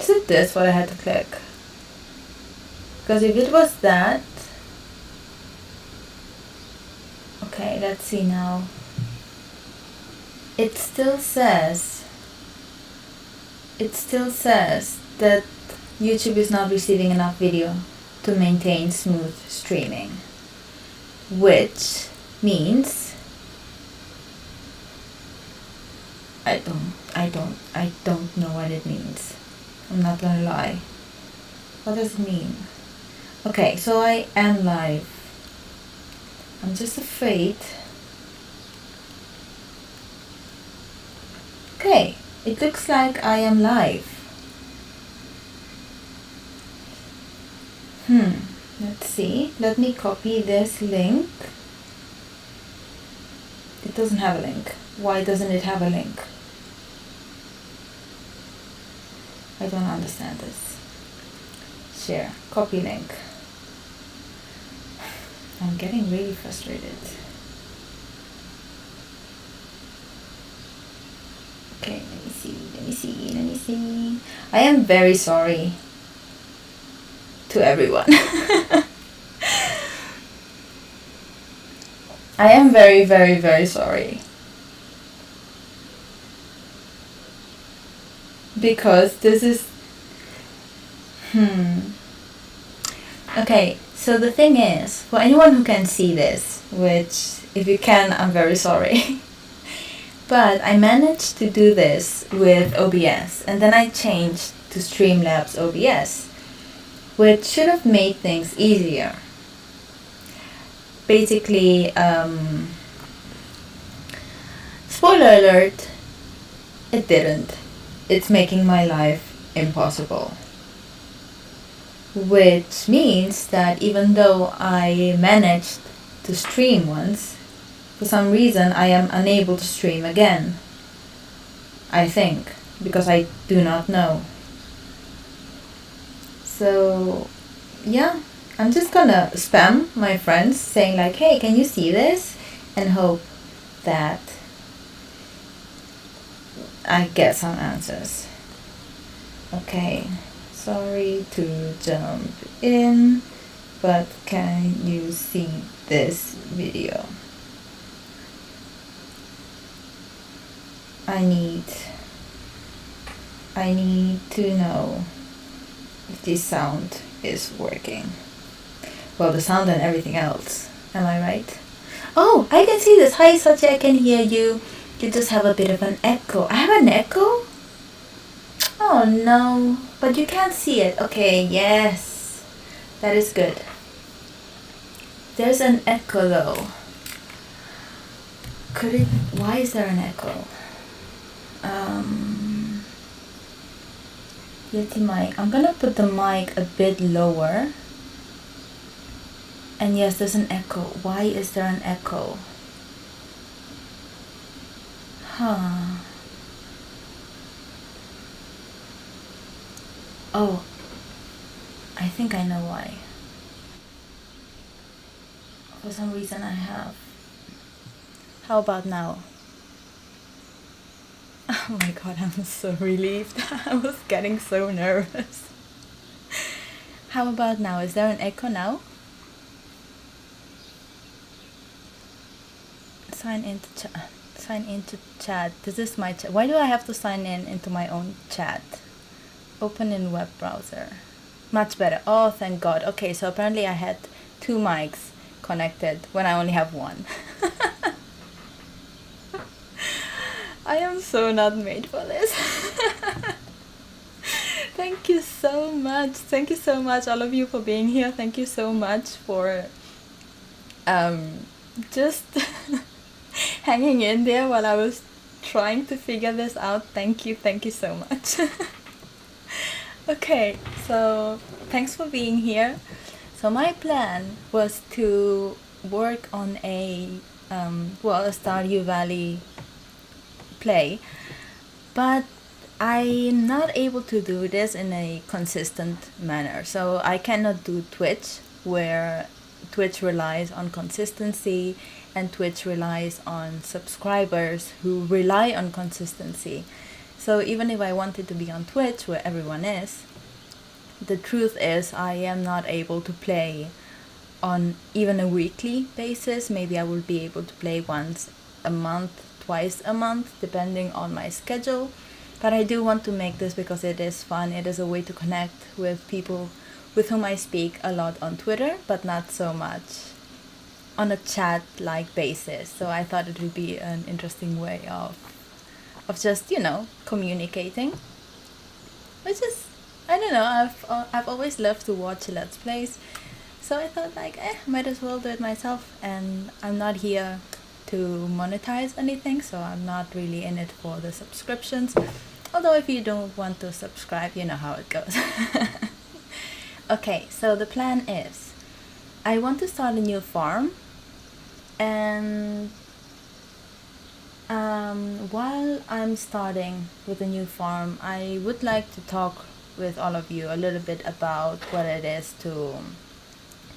Is it this what I had to click? Because if it was that... Okay, let's see now. It still says that YouTube is not receiving enough video to maintain smooth streaming, which means I don't know what it means. I'm not gonna lie. What does it mean? Okay, so I am live. I'm just afraid. Okay, it looks like I am live. Let's see. Let me copy this link. It doesn't have a link. Why doesn't it have a link? I don't understand this. Share. Copy link. I'm getting really frustrated. Okay, let me see. I am very sorry to everyone. I am very, very, very sorry. Because this is... Okay, so the thing is, for anyone who can see this, which if you can, I'm very sorry. But I managed to do this with OBS, and then I changed to Streamlabs OBS, which should have made things easier. Basically, spoiler alert, it didn't. It's making my life impossible. Which means that even though I managed to stream once, for some reason I am unable to stream again. I think, because I do not know. So, yeah, I'm just gonna spam my friends saying like, hey, can you see this? And hope that I get some answers. Okay, sorry to jump in, but can you see this video? I need to know if this sound is working. Well, the sound and everything else. Am I right? Oh, I can see this. Hi, Satya, I can hear you. You just have a bit of an echo. I have an echo? Oh no, but you can't see it. Okay, yes. That is good. There's an echo though. Why is there an echo? Yeti mic. I'm gonna put the mic a bit lower. And yes, there's an echo. Why is there an echo? Oh, I think I know why. For some reason I have. How about now? Oh my god, I'm so relieved. I was getting so nervous. How about now? Is there an echo now? Sign into chat. This is my chat. Why do I have to sign into my own chat? Open in web browser. Much better. Oh, thank God. Okay, so apparently I had 2 mics connected when I only have 1. I am so not made for this. Thank you so much. Thank you so much, all of you, for being here. Thank you so much for just hanging in there while I was trying to figure this out. Thank you so much. Okay, so thanks for being here. So my plan was to work on a Stardew Valley play, but I'm not able to do this in a consistent manner. So I cannot do Twitch, where Twitch relies on consistency and Twitch relies on subscribers who rely on consistency. So even if I wanted to be on Twitch where everyone is, the truth is I am not able to play on even a weekly basis. Maybe I will be able to play once a month, twice a month, depending on my schedule. But I do want to make this because it is fun. It is a way to connect with people with whom I speak a lot on Twitter, but not so much on a chat-like basis. So I thought it would be an interesting way of just, you know, communicating. Which is, I don't know, I've always loved to watch Let's Plays. So I thought like, might as well do it myself. And I'm not here to monetize anything, so I'm not really in it for the subscriptions. Although if you don't want to subscribe, you know how it goes. Okay, so the plan is, I want to start a new farm, and while I'm starting with a new farm, I would like to talk with all of you a little bit about what it is to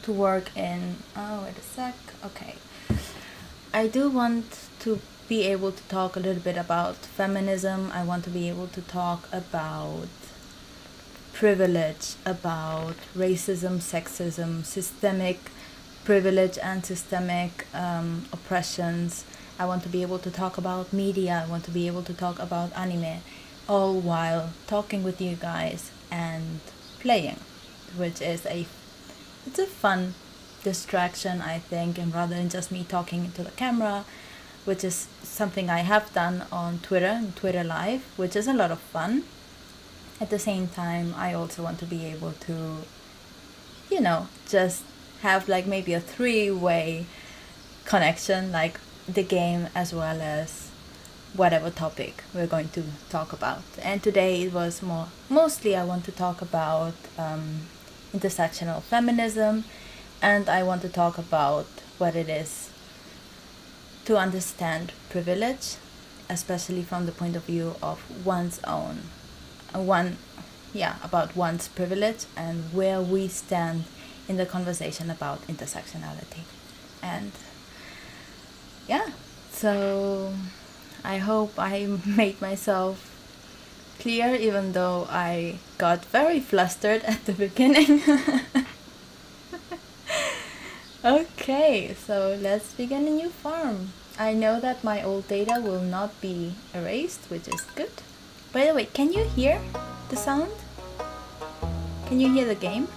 work in. Oh, wait a sec. Okay. I do want to be able to talk a little bit about feminism. I want to be able to talk about privilege, about racism, sexism, systemic privilege and systemic oppressions. I want to be able to talk about media. I want to be able to talk about anime, all while talking with you guys and playing, which is it's a fun distraction, I think, and rather than just me talking into the camera, which is something I have done on Twitter and Twitter Live, which is a lot of fun. At the same time, I also want to be able to, you know, just have like maybe a three-way connection, like the game as well as whatever topic we're going to talk about. And today it was mostly I want to talk about intersectional feminism, and I want to talk about what it is to understand privilege, especially from the point of view of one's own, about one's privilege and where we stand in the conversation about intersectionality. And yeah, so I hope I made myself clear, even though I got very flustered at the beginning. Okay, so let's begin a new farm. I know that my old data will not be erased, which is good. By the way, can you hear the sound? Can you hear the game?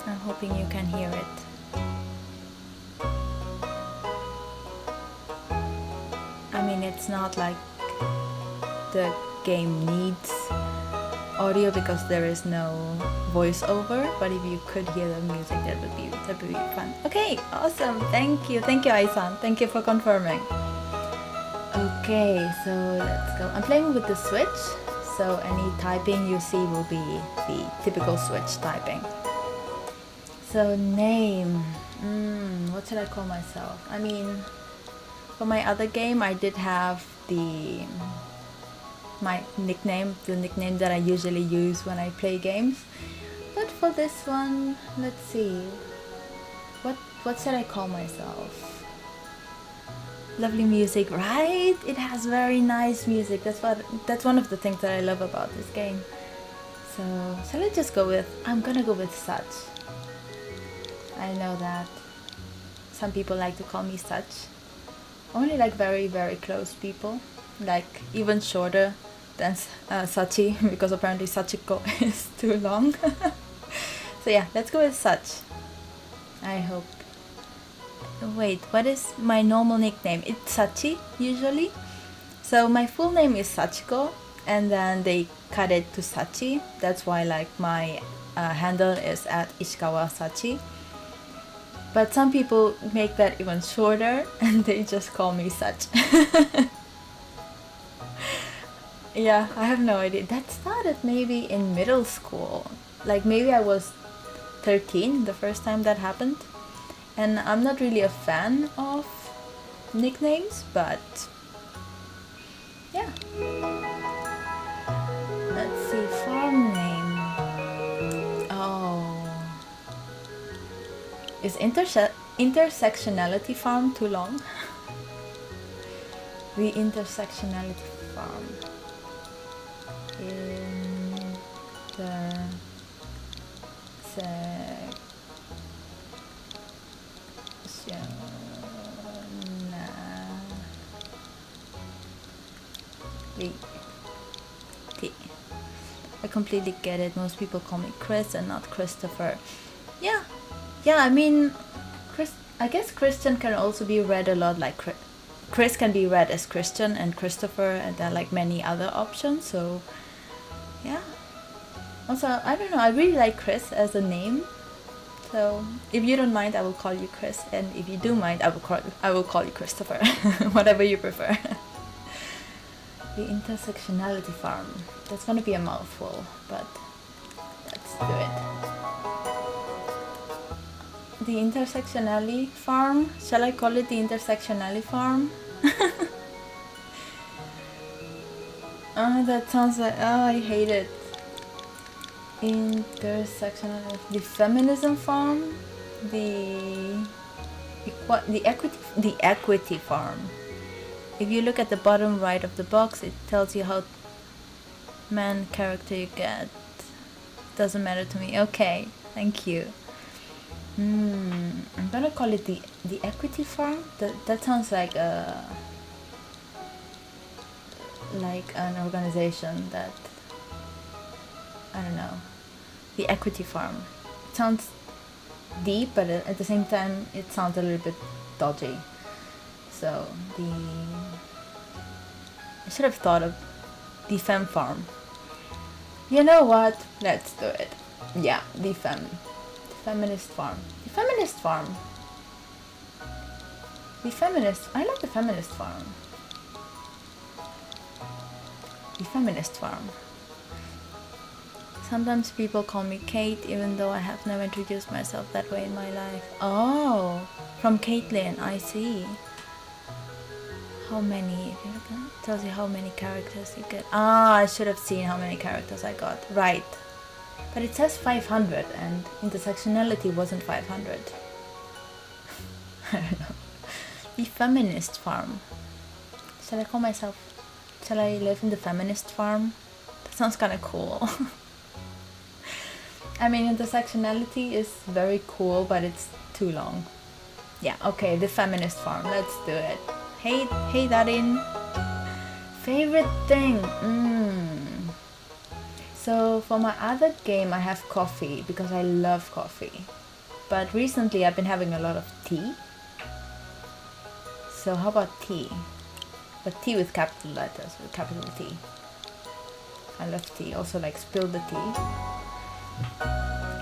I'm hoping you can hear it. I mean, it's not like the game needs audio because there is no voiceover, but if you could hear the music, that would be fun. Okay, awesome. Thank you, Aisan. Thank you for confirming. Okay, so let's go. I'm playing with the Switch, so any typing you see will be the typical Switch typing. So name, what should I call myself? I mean, for my other game, I did have my nickname, the nickname that I usually use when I play games. But for this one, let's see. What should I call myself? Lovely music, right? It has very nice music. That's one of the things that I love about this game. So let's just I'm gonna go with Such. I know that some people like to call me Such. Only like very, very close people. Like even shorter than Sachi, because apparently Sachiko is too long. So yeah, let's go with Such. I hope. Wait, what is my normal nickname? It's Sachi usually. So my full name is Sachiko, and then they cut it to Sachi. That's why like my handle is at Ishikawa Sachi. But some people make that even shorter and they just call me Such. Yeah, I have no idea. That started maybe in middle school. Like maybe I was 13 the first time that happened. And I'm not really a fan of nicknames, but yeah. Let's see, farm name. Oh. Is intersectionality farm too long? The intersectionality farm. I completely get it. Most people call me Chris and not Christopher. Yeah, I mean, I guess Christian can also be read a lot like Chris can be read as Christian and Christopher, and there are like many other options. So yeah. Also, I don't know, I really like Chris as a name. So if you don't mind, I will call you Chris, and if you do mind, I will call you Christopher. Whatever you prefer. The intersectionality farm. That's gonna be a mouthful, but let's do it. The intersectionality farm? Shall I call it the intersectionality farm? Oh, that sounds like, oh, I hate it. Intersectional, the feminism farm, the equity farm. If you look at the bottom right of the box, it tells you how man character you get. Doesn't matter to me. Okay, thank you. I'm gonna call it the equity farm. That sounds like an organization that, I don't know. The equity farm. It sounds deep, but at the same time it sounds a little bit dodgy. So I should have thought of the fem farm. You know what? Let's do it. Yeah, the feminist farm. The feminist farm. I like the feminist farm. The feminist farm. Sometimes people call me Kate, even though I have never introduced myself that way in my life. Oh, from Caitlin, I see. How many? If you look at it, tells you how many characters you get. Ah, I should have seen how many characters I got. Right. But it says 500, and intersectionality wasn't 500. I don't know. The feminist farm. Shall I live in the feminist farm? That sounds kind of cool. I mean, intersectionality is very cool, but it's too long. Yeah, okay, the feminist farm. Let's do it. Hey, Darin. Favorite thing? So for my other game, I have coffee because I love coffee. But recently, I've been having a lot of tea. So how about tea? But tea with capital letters, with capital T. I love tea. Also, like, spill the tea.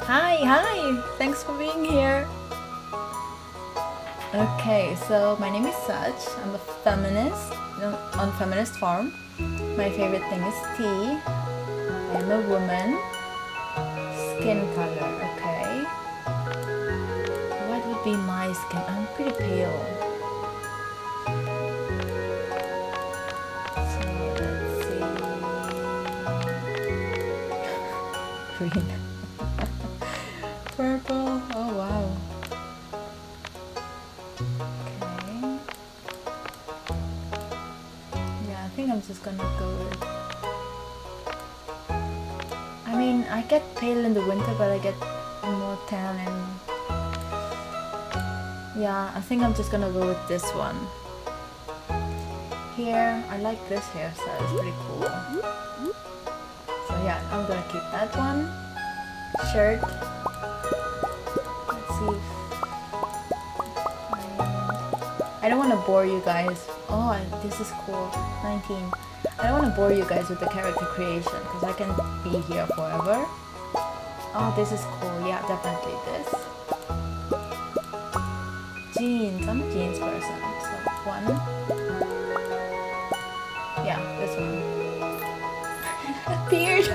Hi! Thanks for being here. Okay, so my name is Sach. I'm a feminist on Feminist Farm. My favorite thing is tea. I'm a woman. Skin color, okay. What would be my skin? I'm pretty pale. So let's see. Green. Purple. Oh wow. Okay. Yeah, I think I'm just gonna go with. I mean, I get pale in the winter, but I get more tan and. Yeah, I think I'm just gonna go with this one. Here, I like this hairstyle. It's pretty cool. So yeah, I'm gonna keep that one. Shirt. I don't want to bore you guys. Oh, this is cool. 19. I don't want to bore you guys with the character creation because I can be here forever. Oh, this is cool. Yeah, definitely this. Jeans. I'm a jeans person. So one. Yeah, this one. Beard.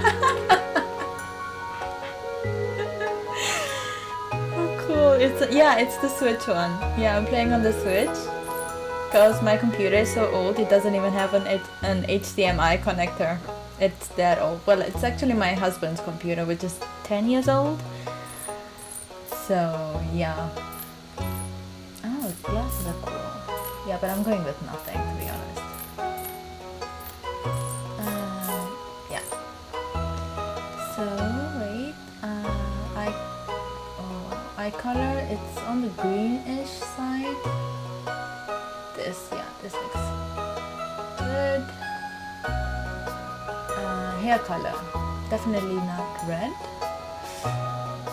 It's the Switch one. Yeah, I'm playing on the Switch because my computer is so old it doesn't even have an HDMI connector. It's that old. Well, it's actually my husband's computer, which is 10 years old. So yeah. Oh, glasses are cool. Yeah, but I'm going with nothing, to be honest. eye color, it's on the greenish side. This looks good. Hair color, definitely not red.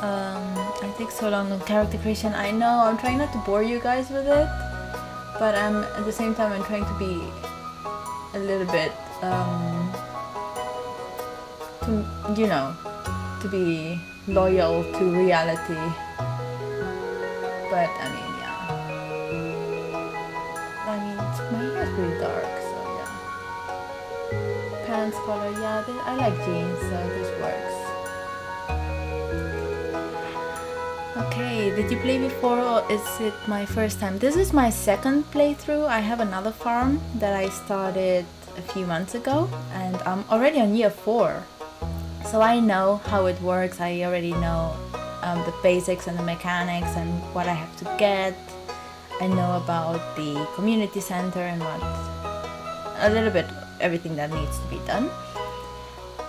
I take so long on character creation. I know, I'm trying not to bore you guys with it, but at the same time I'm trying to be a little bit to be loyal to reality. But I mean, my hair is pretty dark, so yeah. Pants color, I like jeans, so this works. Okay, did you play before or is it my first time? This is my second playthrough. I have another farm that I started a few months ago, and I'm already on year 4. So I know how it works. I already know the basics and the mechanics and what I have to get. I know about the community center and a little bit everything that needs to be done.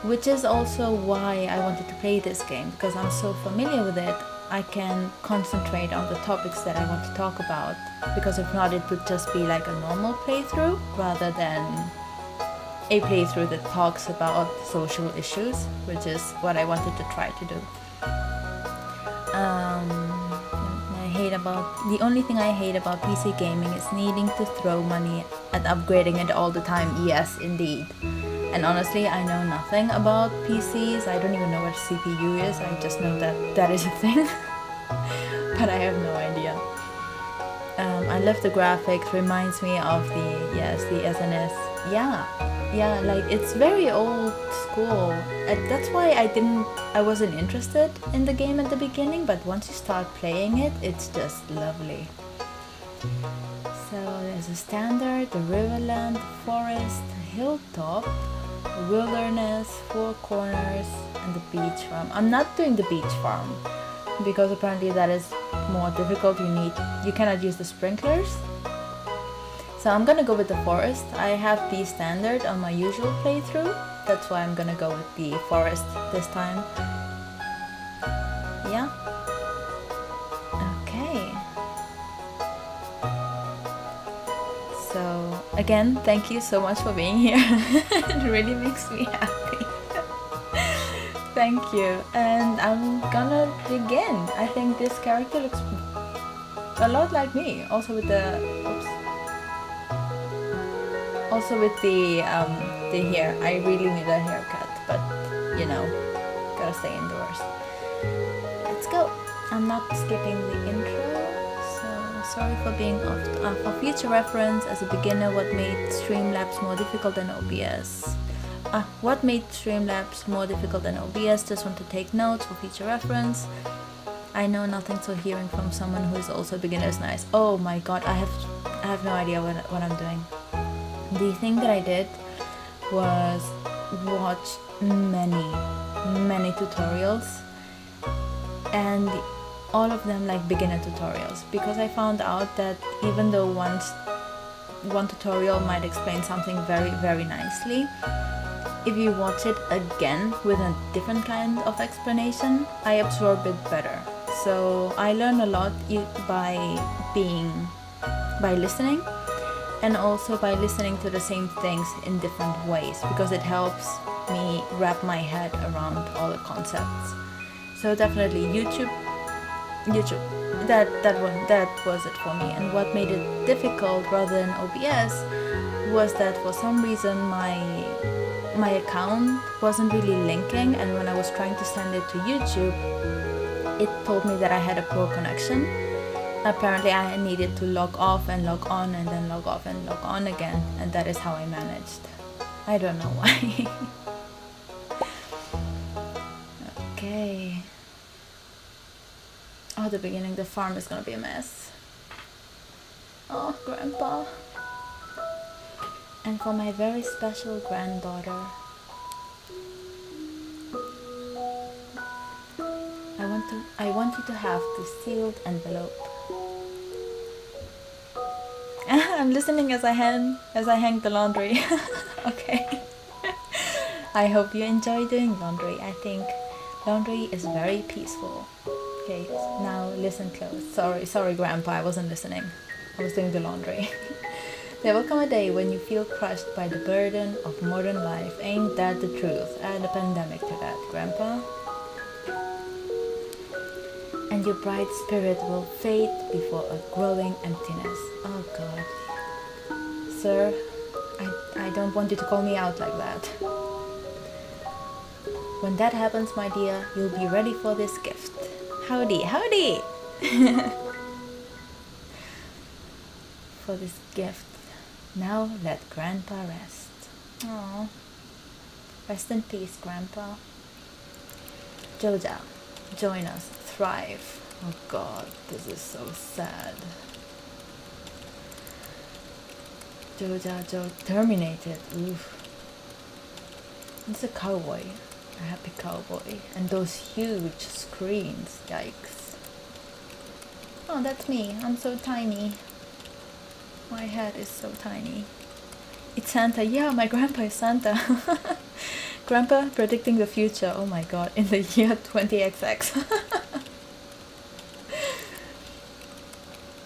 Which is also why I wanted to play this game, because I'm so familiar with it. I can concentrate on the topics that I want to talk about, because if not it would just be like a normal playthrough rather than a playthrough that talks about social issues, which is what I wanted to try to do. The only thing I hate about PC gaming is needing to throw money at upgrading it all the time. Yes, indeed. And honestly, I know nothing about PCs. I don't even know what CPU is. I just know that that is a thing. But I have no idea. I love the graphics. Reminds me of the SNS. Yeah, like it's very old school. That's why I wasn't interested in the game at the beginning. But once you start playing it, it's just lovely. So there's a standard, the riverland, the forest, the hilltop, the wilderness, 4 corners, and the beach farm. I'm not doing the beach farm because apparently that is more difficult. You cannot use the sprinklers. So I'm gonna go with the forest. I have the standard on my usual playthrough. That's why I'm gonna go with the forest this time. Yeah. Okay. So again, thank you so much for being here. It really makes me happy. Thank you. And I'm gonna begin. I think this character looks a lot like me. Also with the hair. I really need a haircut, but gotta stay indoors. Let's go. I'm not skipping the intro. Sorry for being off. For future reference, as a beginner, what made Streamlabs more difficult than OBS? What made Streamlabs more difficult than OBS? Just want to take notes for future reference. I know nothing, so hearing from someone who is also a beginner is nice. Oh my god, I have no idea what I'm doing. The thing that I did was watch many tutorials, and all of them like beginner tutorials, because I found out that even though one tutorial might explain something very, very nicely, if you watch it again with a different kind of explanation, I absorb it better. So I learn a lot by listening, and also by listening to the same things in different ways, because it helps me wrap my head around all the concepts. So definitely YouTube. That was it for me. And what made it difficult rather than OBS was that for some reason my account wasn't really linking, and when I was trying to send it to YouTube, it told me that I had a poor connection. Apparently I needed to log off and log on and then log off and log on again, and that is how I managed. I don't know why. Okay. Oh, the beginning, the farm is gonna be a mess. Oh, Grandpa. And for my very special granddaughter, I want you to have the sealed envelope. I'm listening as I hang the laundry. Okay. I hope you enjoy doing laundry. I think laundry is very peaceful. Okay, now listen close. Sorry, Grandpa, I wasn't listening. I was doing the laundry. There will come a day when you feel crushed by the burden of modern life. Ain't that the truth? Add a pandemic to that, Grandpa. And your bright spirit will fade before a growing emptiness. Oh God. Sir, I don't want you to call me out like that. When that happens, my dear, you'll be ready for this gift. Howdy, howdy! For this gift. Now let Grandpa rest. Aww. Rest in peace, Grandpa. Joja, join us. Thrive. Oh God, this is so sad. Joe terminated. Oof. It's a cowboy. A happy cowboy. And those huge screens. Yikes. Oh, that's me. I'm so tiny. My head is so tiny. It's Santa. Yeah, my grandpa is Santa. Grandpa predicting the future. Oh my God. In the year 20XX.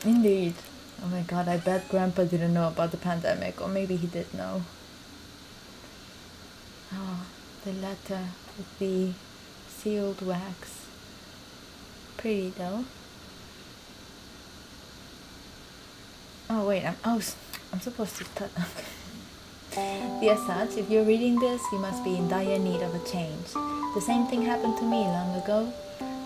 Indeed. Oh my God, I bet Grandpa didn't know about the pandemic, or maybe he did know. Oh, the letter with the sealed wax. Pretty though. Oh wait, I'm supposed to touch. Dear Saj, if you're reading this, you must be in dire need of a change. The same thing happened to me long ago.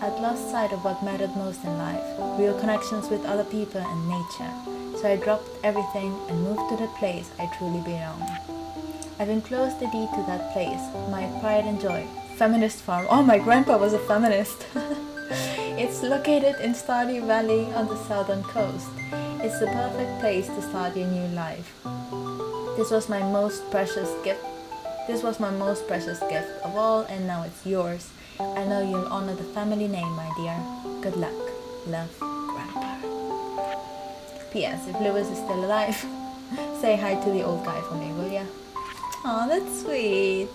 I'd lost sight of what mattered most in life, real connections with other people and nature. So I dropped everything and moved to the place I truly belong. I've enclosed the deed to that place, my pride and joy. Feminist farm. Oh, my grandpa was a feminist. It's located in Stardew Valley on the southern coast. It's the perfect place to start your new life. This was my most precious gift. This was my most precious gift of all, and now it's yours. I know you'll honor the family name, my dear. Good luck. Love, Grandpa. P.S. If Lewis is still alive, say hi to the old guy for me, will ya? Aw, that's sweet.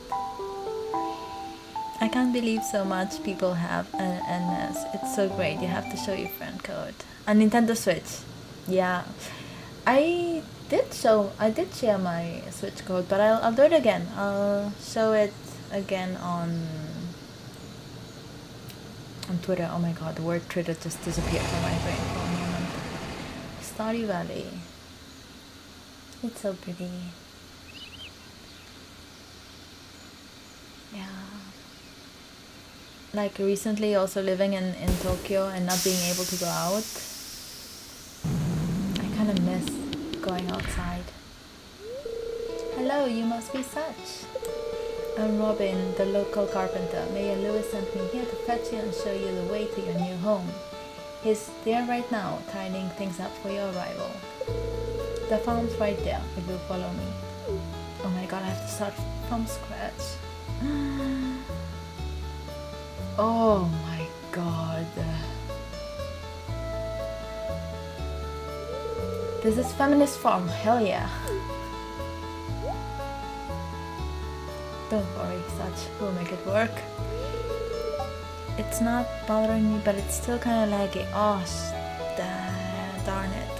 I can't believe so much people have an NS. It's so great. You have to show your friend code. A Nintendo Switch. Yeah. I did share my Switch code, but I'll do it again. I'll show it again on Twitter. Oh my God, the word Twitter just disappeared from my brain for a moment. Stardew Valley. It's so pretty. Yeah. Like recently also living in Tokyo and not being able to go out. I kind of miss going outside. Hello, you must be Such. I'm Robin, the local carpenter. Mayor Lewis sent me here to fetch you and show you the way to your new home. He's there right now, tidying things up for your arrival. The farm's right there, if you'll follow me. Oh my God, I have to start from scratch. Oh my God. This is feminist farm, hell yeah. Don't worry, Such, we'll make it work. It's not bothering me, but it's still kind of laggy. Oh, darn it.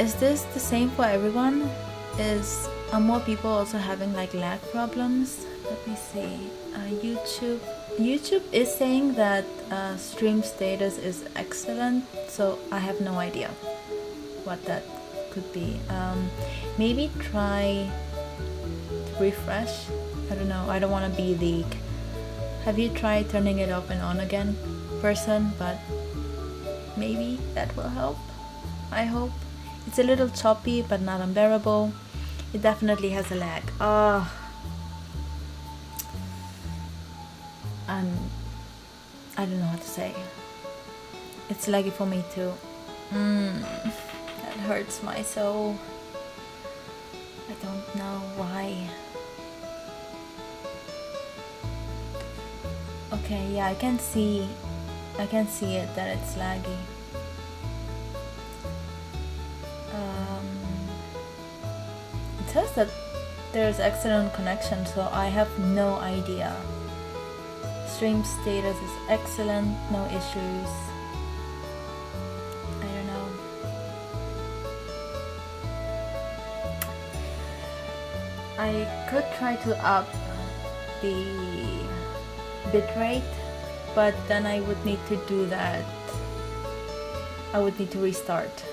Is this the same for everyone? Are more people also having like lag problems? Let me see. YouTube is saying that stream status is excellent, so I have no idea what that could be. Maybe try to refresh. I don't know. I don't want to be the have you tried turning it off and on again person, but maybe that will help. I hope. It's a little choppy but not unbearable. It definitely has a lag. I don't know what to say. It's laggy for me too. That hurts my soul. I don't know why. Okay, yeah, I can see it that it's laggy. It says that there's excellent connection, so I have no idea. Stream status is excellent, no issues. I don't know. I could try to up the bitrate, but then I would need to do that. I would need to restart.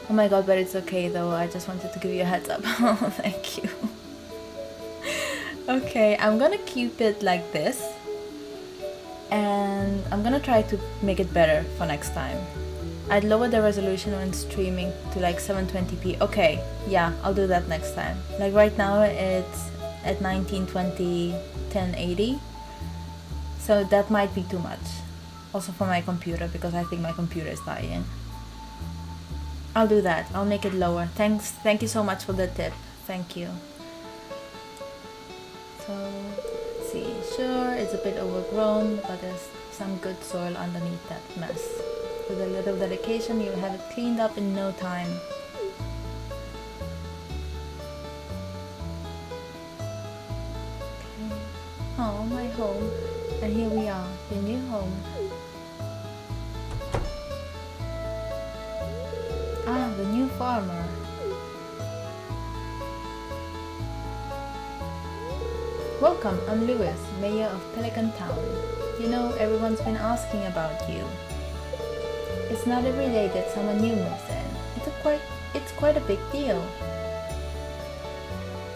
Oh my god, but it's okay though. I just wanted to give you a heads up. Thank you. Okay, I'm gonna keep it like this. And I'm gonna try to make it better for next time. I'd lower the resolution when streaming to like 720p. Okay, yeah, I'll do that next time. Like right now it's at 1920 1080. So that might be too much. Also for my computer, because I think my computer is dying. I'll do that. I'll make it lower. Thank you so much for the tip. Thank you. So, let's see. Sure, it's a bit overgrown, but there's some good soil underneath that mess. With a little dedication, you'll have it cleaned up in no time. Okay. Oh, my home. And here we are, your new home. Ah, the new farmer. Welcome, I'm Lewis, Mayor of Pelican Town. You know, everyone's been asking about you. It's not every day that someone new moves in. It's quite a big deal.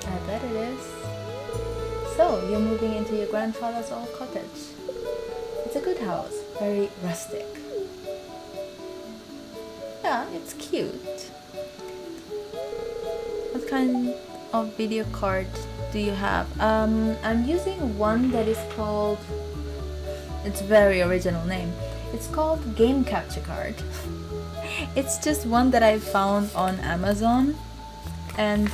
I bet it is. So, you're moving into your grandfather's old cottage. It's a good house, very rustic. Yeah, it's cute. What kind of video card do you have? I'm using one that is called, it's a very original name. It's called Game Capture Card. It's just one that I found on Amazon, and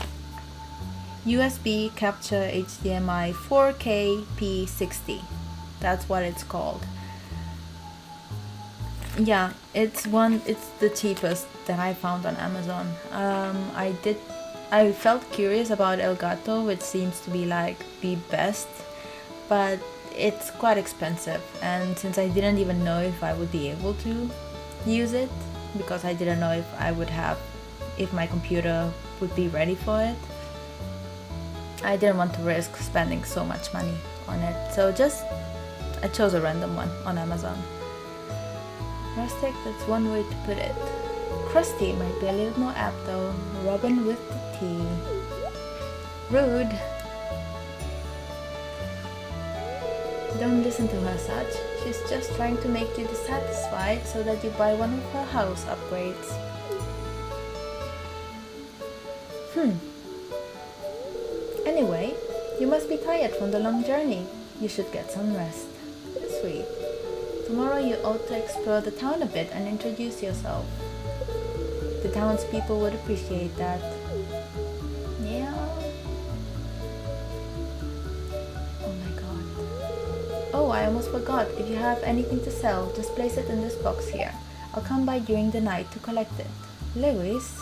USB capture HDMI 4K P60. That's what it's called. Yeah, it's the cheapest that I found on Amazon. I felt curious about Elgato, which seems to be like the best, but it's quite expensive, and since I didn't even know if I would be able to use it, because I didn't know if my computer would be ready for it, I didn't want to risk spending so much money on it. So I chose a random one on Amazon. Rustic, that's one way to put it. Crusty might be a little more apt though. Robin with the T. Rude. Don't listen to her such. She's just trying to make you dissatisfied so that you buy one of her house upgrades. Anyway, you must be tired from the long journey. You should get some rest. Sweet. Tomorrow you ought to explore the town a bit and introduce yourself. The townspeople would appreciate that. Yeah. Oh my god. Oh, I almost forgot. If you have anything to sell, just place it in this box here. I'll come by during the night to collect it. Lewis?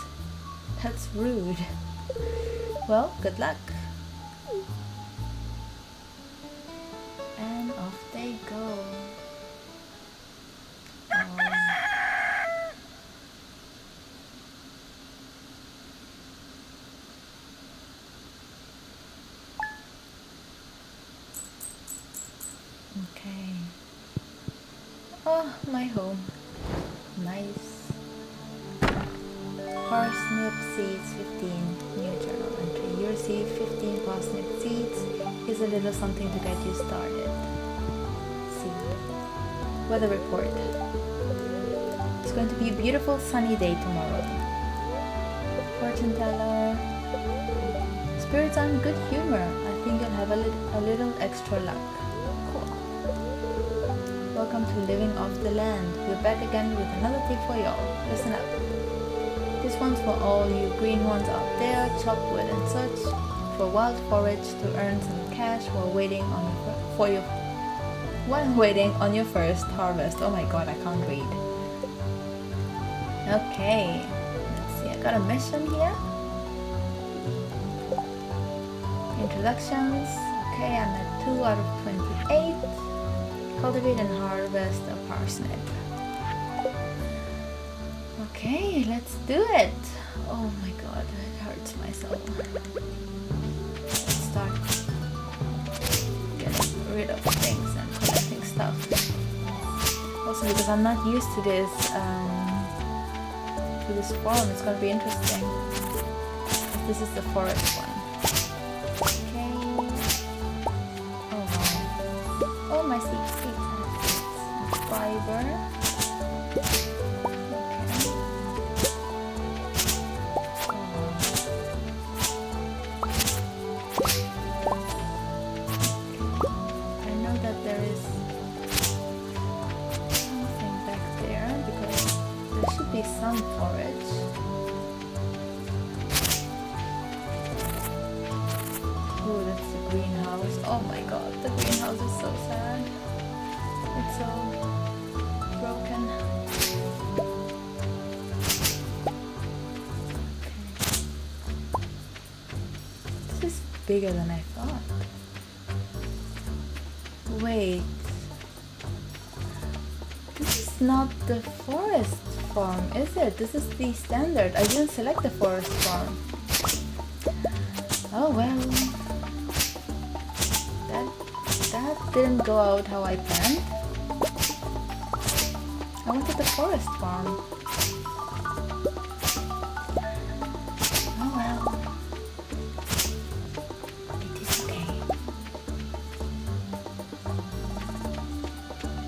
That's rude. Well, good luck. And off they go. Okay. Oh, my home. Nice. Parsnip seeds 15. New journal entry. You receive 15 parsnip seeds. Here's a little something to get you started. See. Weather report. It's going to be a beautiful sunny day tomorrow. Fortune teller. Spirits are in good humor. I think you'll have a little extra luck. Welcome to Living Off the Land. We're back again with another tip for y'all. Listen up. This one's for all you greenhorns out there, chop wood and such, for wild forage to earn some cash while waiting on your first harvest. Oh my god, I can't read. Okay, let's see. I got a mission here. Introductions. Okay, I'm at 2 out of 28. Cultivate and harvest a parsnip. Okay, let's do it. Oh my god, it hurts my soul. Let's start getting rid of things and collecting stuff. Also because I'm not used to this farm, it's gonna be interesting. This is the forest one. Okay. Oh wow. Oh, my seeds. Fiber. Some forage. Oh, that's the greenhouse. Oh my god, the greenhouse is so sad. It's so broken. Okay. This is bigger than I thought. Wait. This is not the forest farm, is it? This is the standard. I didn't select the forest farm. Oh well. That didn't go out how I planned. I wanted the forest farm. Oh well. It is okay.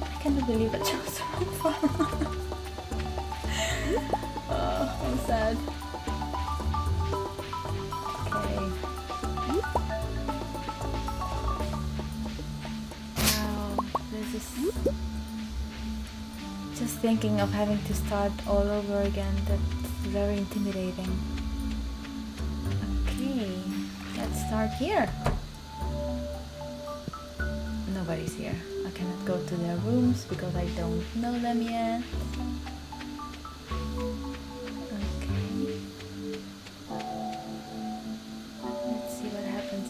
I cannot believe I chose the wrong farm. I'm sad. Okay. Wow, this is just thinking of having to start all over again. That's very intimidating. Okay, let's start here. Nobody's here. I cannot go to their rooms because I don't know them yet.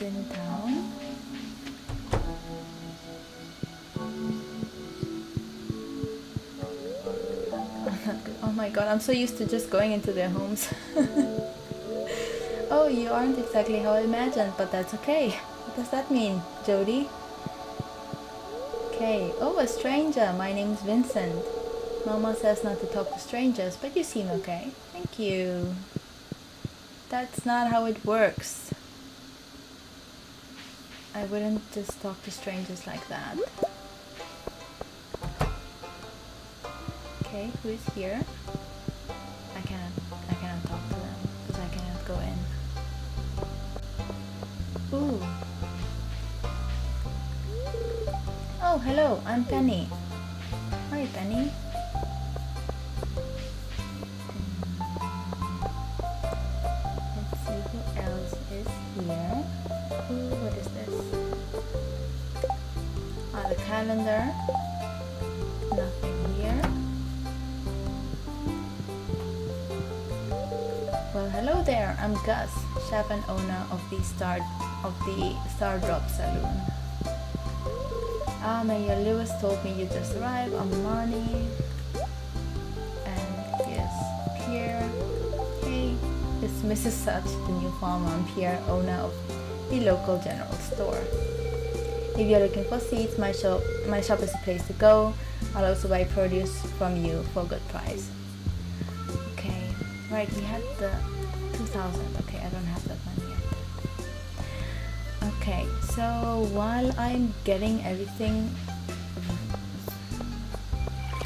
In town. Oh my god, I'm so used to just going into their homes. Oh, you aren't exactly how I imagined, but that's okay. What does that mean, Jody? Okay. Oh, a stranger. My name's Vincent. Mama says not to talk to strangers, but you seem okay. Thank you. That's not how it works. I wouldn't just talk to strangers like that. Okay, who is here? I cannot talk to them because I cannot go in. Ooh. Oh, hello, I'm Penny. Hi, Penny. Let's see who else is here. Ooh, what is this? The calendar. Nothing here. Well, hello there. I'm Gus, chef and owner of the Stardrop Saloon. Mayor Lewis told me you just arrived. I'm Marnie. And yes, Pierre. Hey, it's Mrs. Such, the new farmer. I'm Pierre, owner of the local general store. If you're looking for seeds, my shop is a place to go. I'll also buy produce from you for a good price. Okay, right, we had the 2000. Okay, I don't have that money yet. Okay, so while I'm getting everything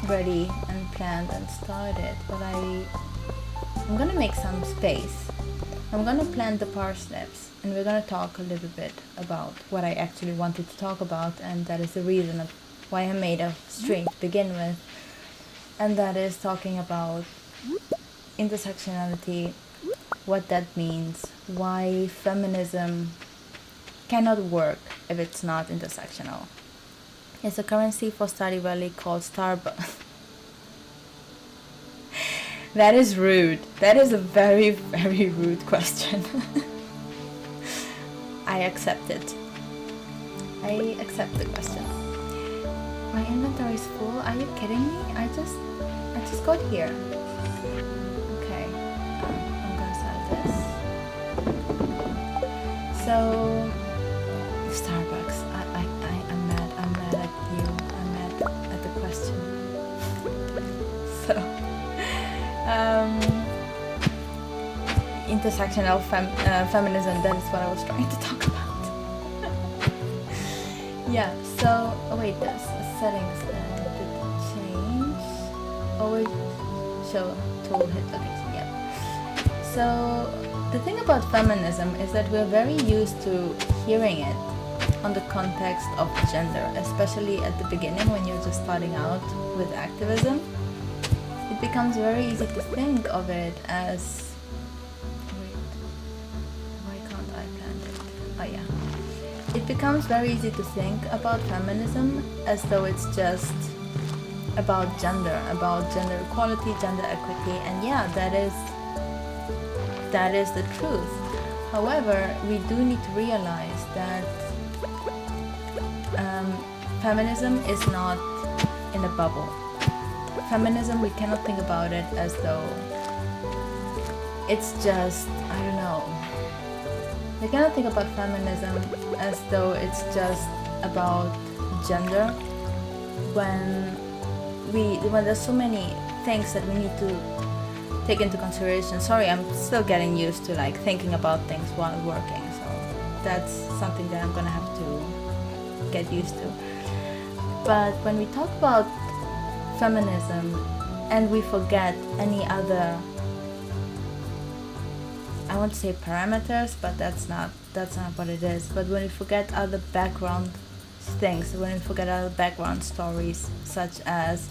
ready and planned and started, but I'm gonna make some space. I'm gonna plant the parsnips. And we're going to talk a little bit about what I actually wanted to talk about, and that is the reason of why I made a stream to begin with, and that is talking about intersectionality, what that means, why feminism cannot work if it's not intersectional. It's a currency for Stardew Valley called Starbucks. That is rude. That is a very, very rude question. I accept it. I accept the question. My inventory is full. Are you kidding me? I just got here. Okay, I'm gonna sell this. So Starbucks. I'm mad. I'm mad at you. I'm mad at the question. So intersectional feminism. That is what I was trying to talk about. Yeah. So wait, the settings did change. Always show tool hit location. Yeah. So the thing about feminism is that we're very used to hearing it on the context of gender, especially at the beginning when you're just starting out with activism. It becomes very easy to think of it as... Wait, why can't I plant it? Oh yeah. It becomes very easy to think about feminism as though it's just about gender equality, gender equity, and yeah, that is the truth. However, we do need to realize that feminism is not in a bubble. Feminism, we cannot think about it as though it's just, I don't know. We cannot think about feminism as though it's just about gender when there's so many things that we need to take into consideration. Sorry, I'm still getting used to like thinking about things while working, so that's something that I'm gonna have to get used to. But when we talk about feminism and we forget any other, I won't say parameters, but that's not what it is. But when we forget other background things, when we forget other background stories such as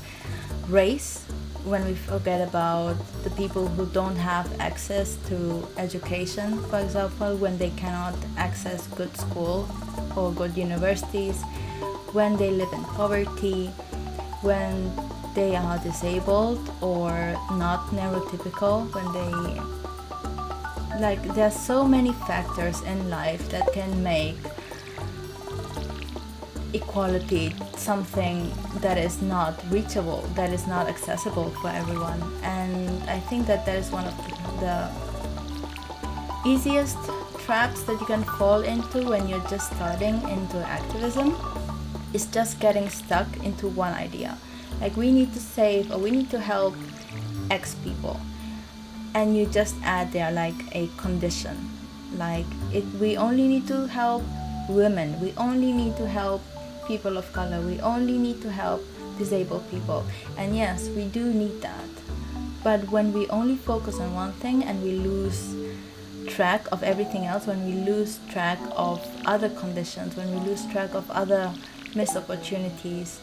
race, when we forget about the people who don't have access to education, for example, when they cannot access good school or good universities, when they live in poverty, when they are disabled or not neurotypical, when they there's so many factors in life that can make equality something that is not reachable, that is not accessible for everyone. And I think that is one of the easiest traps that you can fall into when you're just starting into activism, is just getting stuck into one idea. Like, we need to save or we need to help X people, and you just add there like a condition, like we only need to help women, we only need to help people of color, we only need to help disabled people. And yes, we do need that, but when we only focus on one thing and we lose track of everything else, when we lose track of other conditions, when we lose track of other missed opportunities,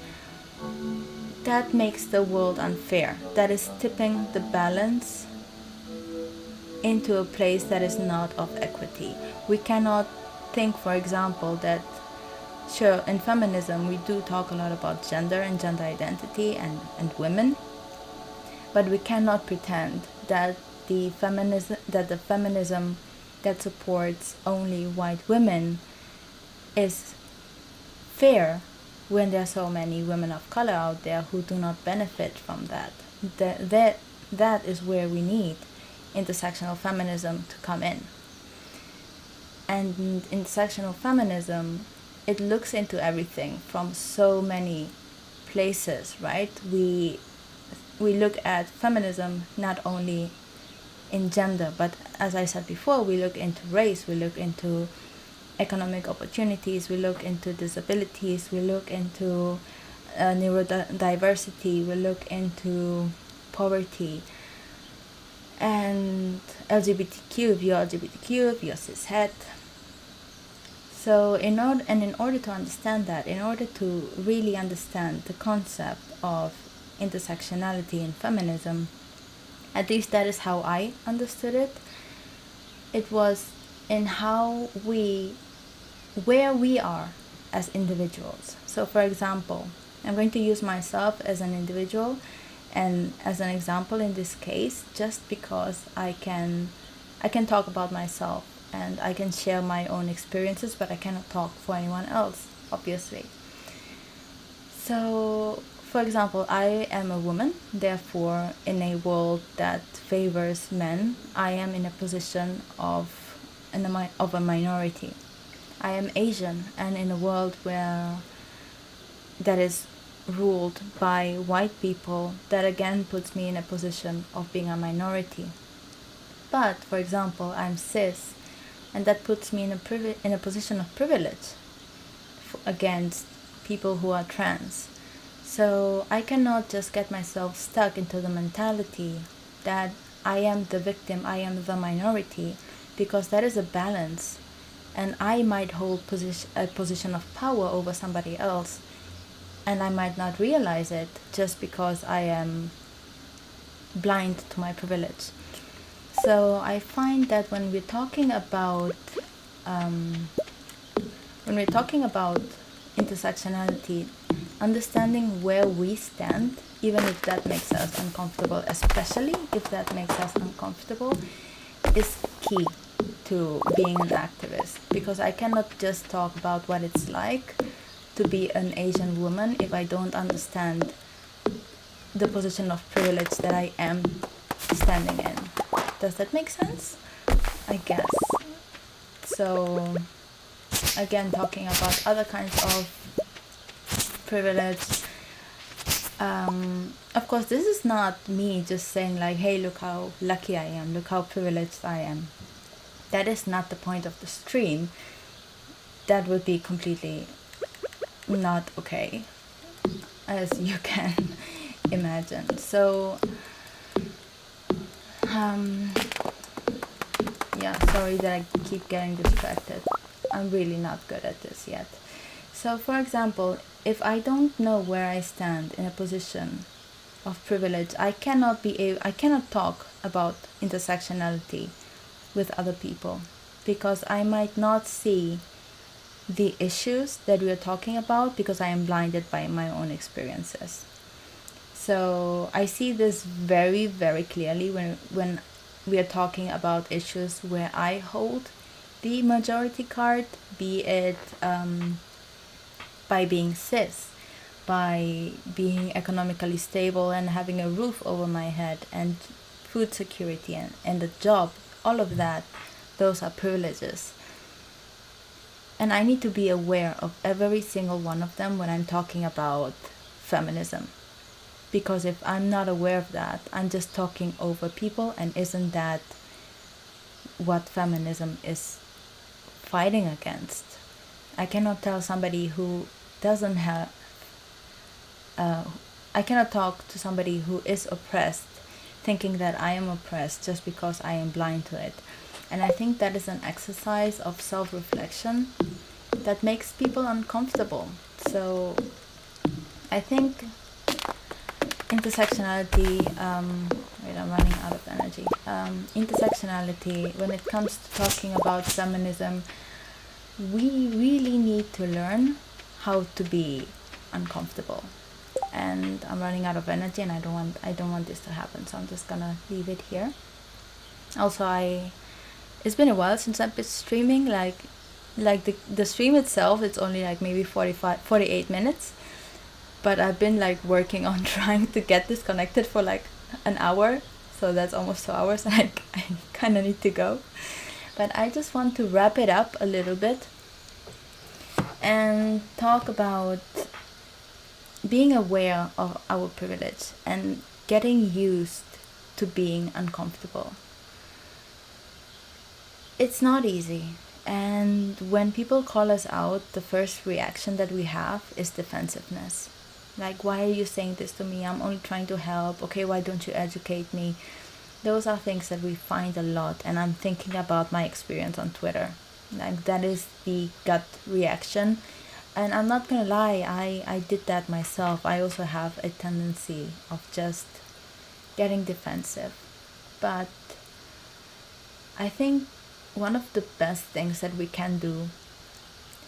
that makes the world unfair. That is tipping the balance into a place that is not of equity. We cannot think, for example, that sure, in feminism we do talk a lot about gender and gender identity and women, but we cannot pretend that the feminism that supports only white women is fair when there are so many women of color out there who do not benefit from that. That is where we need intersectional feminism to come in. And intersectional feminism, it looks into everything from so many places, right? We look at feminism not only in gender, but as I said before, we look into race, we look into economic opportunities, we look into disabilities, we look into neurodiversity, we look into poverty, and LGBTQ, if you're LGBTQ, if you're cishet. So in order to understand that, in order to really understand the concept of intersectionality in feminism, at least that is how I understood it, it was in where we are as individuals. So for example, I'm going to use myself as an individual and as an example in this case, just because I can talk about myself and I can share my own experiences, but I cannot talk for anyone else, obviously. So, for example, I am a woman, therefore, in a world that favors men, I am in a position of a minority. I am Asian, and in a world where that is ruled by white people, that again puts me in a position of being a minority. But, for example, I'm cis, and that puts me in a position of privilege against people who are trans. So I cannot just get myself stuck into the mentality that I am the victim, I am the minority, because that is a balance. And I might hold a position of power over somebody else, and I might not realize it just because I am blind to my privilege. So I find that when we're talking about intersectionality, understanding where we stand, even if that makes us uncomfortable, especially if that makes us uncomfortable, is key to being an activist. Because I cannot just talk about what it's like to be an Asian woman if I don't understand the position of privilege that I am standing in. Does that make sense? I guess. So, again, talking about other kinds of privilege. Of course, this is not me just saying like, hey, look how lucky I am, look how privileged I am. That is not the point of the stream. That would be completely not okay, as you can imagine. So, yeah, sorry that I keep getting distracted. I'm really not good at this yet. So, for example, if I don't know where I stand in a position of privilege, I cannot talk about intersectionality with other people, because I might not see the issues that we are talking about because I am blinded by my own experiences. So I see this very, very clearly when we are talking about issues where I hold the majority card, be it by being cis, by being economically stable and having a roof over my head and food security and a job, all of that, those are privileges. And I need to be aware of every single one of them when I'm talking about feminism. Because if I'm not aware of that, I'm just talking over people, and isn't that what feminism is fighting against? I cannot tell somebody who doesn't have I cannot talk to somebody who is oppressed thinking that I am oppressed just because I am blind to it. And I think that is an exercise of self-reflection that makes people uncomfortable. So I think intersectionality, wait, I'm running out of energy. Intersectionality, when it comes to talking about feminism, we really need to learn how to be uncomfortable. And I'm running out of energy, and I don't want this to happen, so I'm just gonna leave it here. Also, it's been a while since I've been streaming. Like the stream itself, it's only like maybe 48 minutes, but I've been like working on trying to get this connected for like an hour, so that's almost 2 hours, and I kind of need to go. But I just want to wrap it up a little bit and talk about being aware of our privilege and getting used to being uncomfortable. It's not easy, and when people call us out, the first reaction that we have is defensiveness. Like, why are you saying this to me? I'm only trying to help. Okay, why don't you educate me? Those are things that we find a lot, and I'm thinking about my experience on Twitter. Like, that is the gut reaction. And I'm not gonna lie, I did that myself. I also have a tendency of just getting defensive. But I think one of the best things that we can do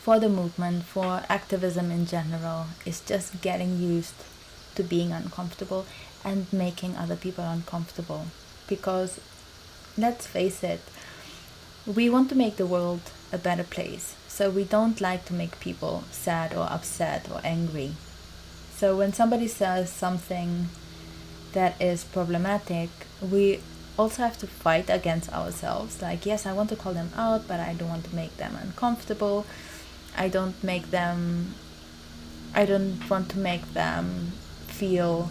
for the movement, for activism in general, is just getting used to being uncomfortable and making other people uncomfortable. Because let's face it, we want to make the world a better place. So we don't like to make people sad or upset or angry. So when somebody says something that is problematic, we also have to fight against ourselves. Like, yes, I want to call them out, but I don't want to make them uncomfortable. I don't want to make them feel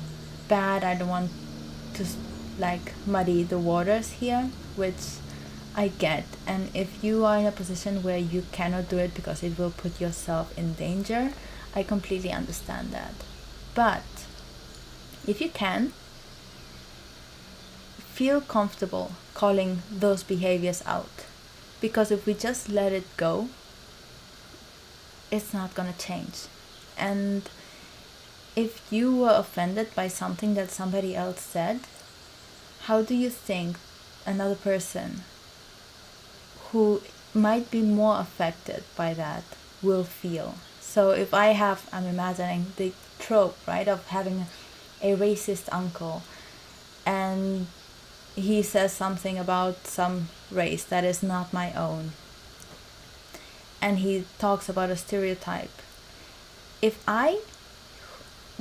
bad. I don't want to like muddy the waters here, which I get. And if you are in a position where you cannot do it because it will put yourself in danger, I completely understand that. But if you can, feel comfortable calling those behaviors out, because if we just let it go, it's not gonna change. And if you were offended by something that somebody else said, how do you think another person who might be more affected by that will feel? So if I'm imagining the trope, right, of having a racist uncle, and he says something about some race that is not my own, and he talks about a stereotype. If I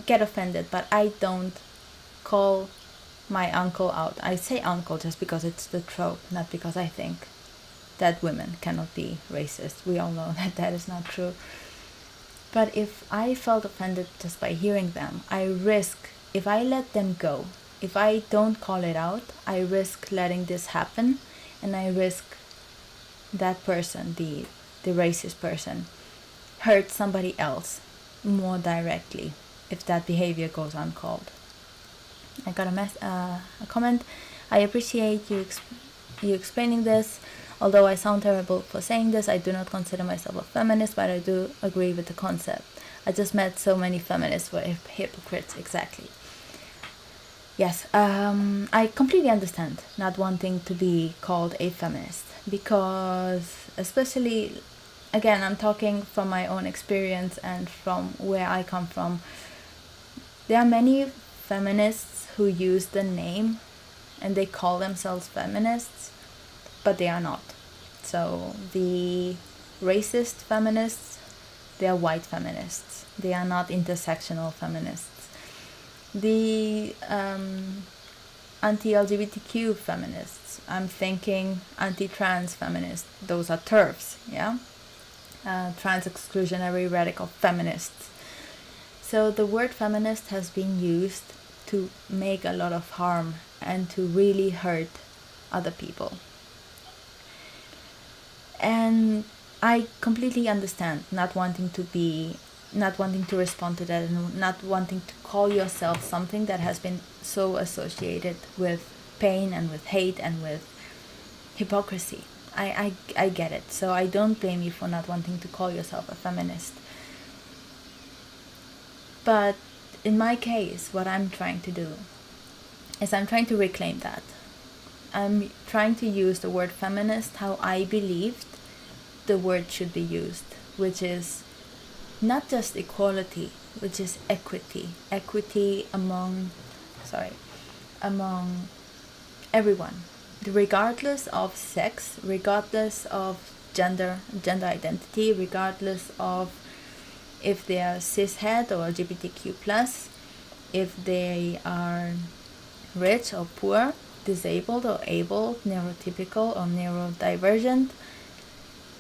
get offended but I don't call my uncle out, I say uncle just because it's the trope, not because I think that women cannot be racist. We all know that that is not true. But if I felt offended just by hearing them, I risk, if I let them go, if I don't call it out, I risk letting this happen, and I risk that person, the racist person, hurt somebody else more directly if that behavior goes uncalled. I got a comment. I appreciate you explaining this. Although I sound terrible for saying this, I do not consider myself a feminist, but I do agree with the concept. I just met so many feminists who are hypocrites. Exactly. Yes, I completely understand not wanting to be called a feminist, because especially, again, I'm talking from my own experience and from where I come from. There are many feminists who use the name and they call themselves feminists, but they are not. So the racist feminists, they are white feminists. They are not intersectional feminists. The anti-LGBTQ feminists, I'm thinking anti-trans feminists, those are TERFs, yeah? Trans-exclusionary radical feminists. So the word feminist has been used to make a lot of harm and to really hurt other people. And I completely understand not wanting to respond to that, and not wanting to call yourself something that has been so associated with pain and with hate and with hypocrisy. I get it. So I don't blame you for not wanting to call yourself a feminist. But in my case, what I'm trying to do is I'm trying to reclaim that. I'm trying to use the word feminist how I believed the word should be used, which is not just equality, which is equity. Equity among everyone, regardless of sex, regardless of gender identity, regardless of if they are cishet or LGBTQ+, if they are rich or poor, disabled or able, neurotypical or neurodivergent.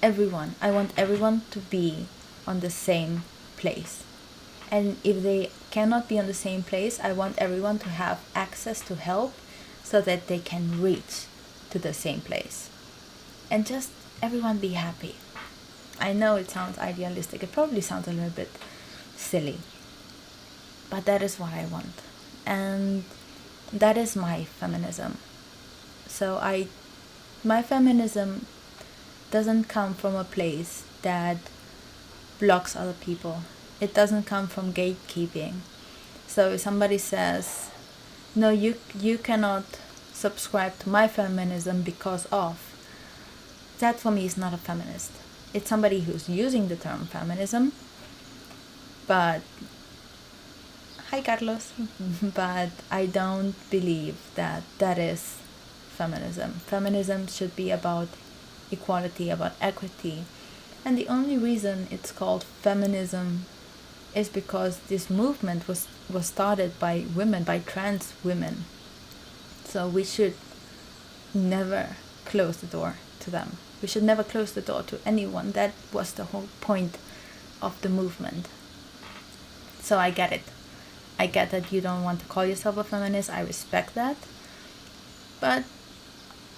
Everyone. I want everyone to be on the same place. And if they cannot be on the same place, I want everyone to have access to help so that they can reach to the same place. And just everyone be happy. I know it sounds idealistic. It probably sounds a little bit silly. But that is what I want. And that is my feminism. So my feminism doesn't come from a place that blocks other people. It doesn't come from gatekeeping. So if somebody says, no, you cannot subscribe to my feminism because of, that for me is not a feminist. It's somebody who's using the term feminism, but hi Carlos, but I don't believe that that is feminism. Feminism should be about equality, about equity. And the only reason it's called feminism is because this movement was started by women, by trans women. So we should never close the door to them. We should never close the door to anyone. That was the whole point of the movement. So I get it. I get that you don't want to call yourself a feminist. I respect that. But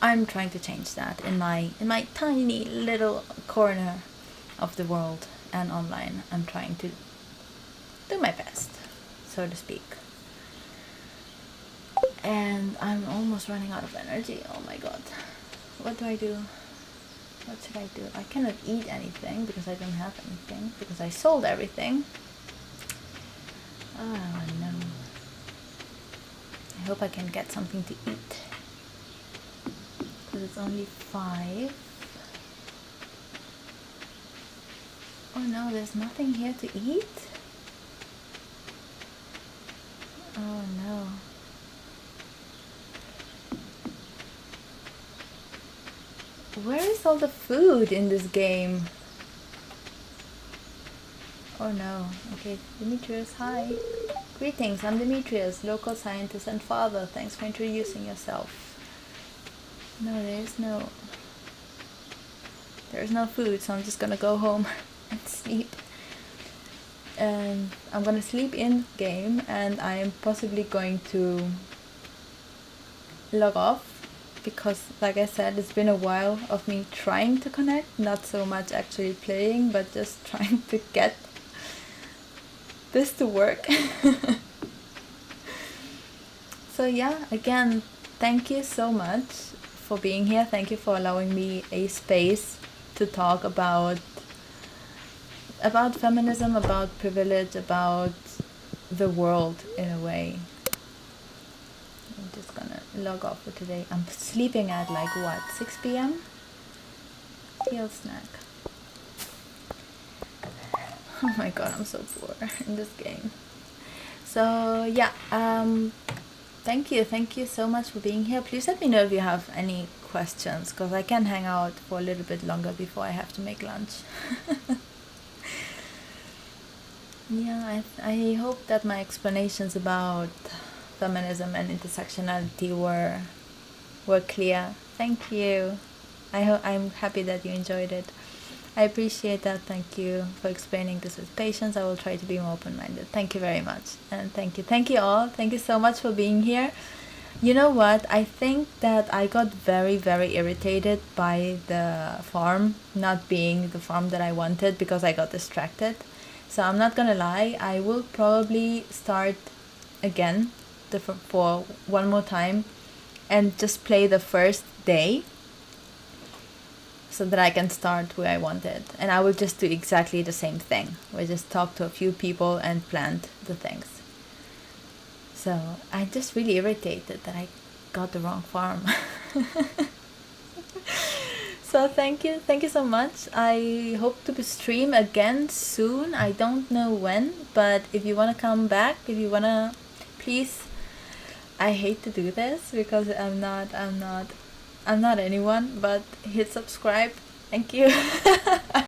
I'm trying to change that in my tiny little corner of the world and online. I'm trying to do my best, so to speak. And I'm almost running out of energy. Oh my god. What do I do? What should I do? I cannot eat anything because I don't have anything, because I sold everything. Oh no. I hope I can get something to eat, because it's only 5. Oh no, there's nothing here to eat? Oh no. Where is all the food in this game? Oh no. Okay, Demetrius, hi. Greetings, I'm Demetrius, local scientist and father. Thanks for introducing yourself. No, there's no food, so I'm just gonna go home and sleep. And I'm gonna sleep in game, and I am possibly going to log off, because like I said, it's been a while of me trying to connect, not so much actually playing, but just trying to get this to work. So yeah, again, thank you so much for being here. Thank you for allowing me a space to talk about feminism, about privilege, about the world in a way. I'm just gonna log off for today. I'm sleeping at like what, 6 p.m? Teal snack. Oh my god, I'm so poor in this game. So yeah, thank you so much for being here. Please let me know if you have any questions, because I can hang out for a little bit longer before I have to make lunch. Yeah, I hope that my explanations about feminism and intersectionality were clear. Thank you. I'm happy that you enjoyed it. I appreciate that. Thank you for explaining this with patience. I will try to be more open-minded. Thank you very much. And thank you all. Thank you so much for being here. You know what? I think that I got very, very irritated by the farm not being the farm that I wanted, because I got distracted. So I'm not gonna lie, I will probably start again for one more time and just play the first day, so that I can start where I wanted. And I will just do exactly the same thing. We just talk to a few people and plant the things. So I'm just really irritated that I got the wrong farm. So thank you so much. I hope to stream again soon. I don't know when, but if you want to come back, if you want to, please. I hate to do this because I'm not anyone, but hit subscribe. Thank you.